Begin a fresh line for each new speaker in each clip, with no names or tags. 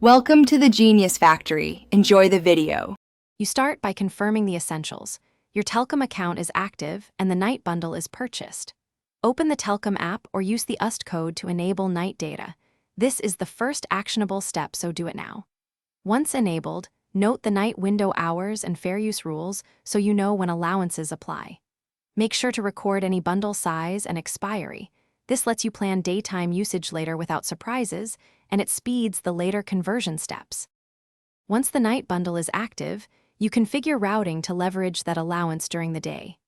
Welcome to the Genius Factory. Enjoy the video.
You start by confirming the essentials. Your Telkom account is active and the night bundle is purchased. Open the Telkom app or use the UST code to enable night data. This is the first actionable step, so do it now. Once enabled, note the night window hours and fair use rules so you know when allowances apply. Make sure to record any bundle size and expiry. This lets you plan daytime usage later without surprises, and it speeds the later conversion steps. Once the night bundle is active, you configure routing to leverage that allowance during the day.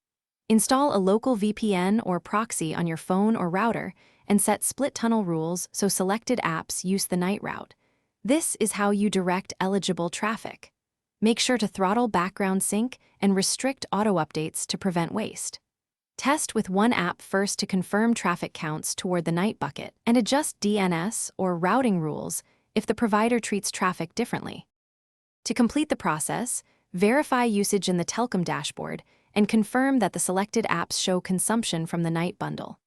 Install a local VPN or proxy on your phone or router and set split tunnel rules so selected apps use the night route. This is how you direct eligible traffic. Make sure to throttle background sync and restrict auto updates to prevent waste. Test with one app first to confirm traffic counts toward the night bucket and adjust DNS or routing rules if the provider treats traffic differently. To complete the process, verify usage in the Telkom dashboard and confirm that the selected apps show consumption from the night bundle.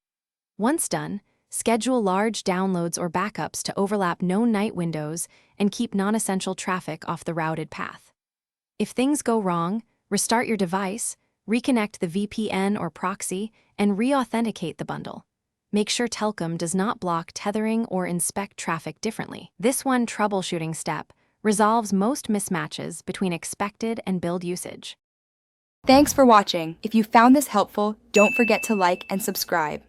Once done, schedule large downloads or backups to overlap known night windows and keep non-essential traffic off the routed path. If things go wrong, restart your device, reconnect the VPN or proxy, and re-authenticate the bundle. Make sure Telkom does not block tethering or inspect traffic differently. This one troubleshooting step resolves most mismatches between expected and billed usage.
Thanks for watching. If you found this helpful, don't forget to like and subscribe.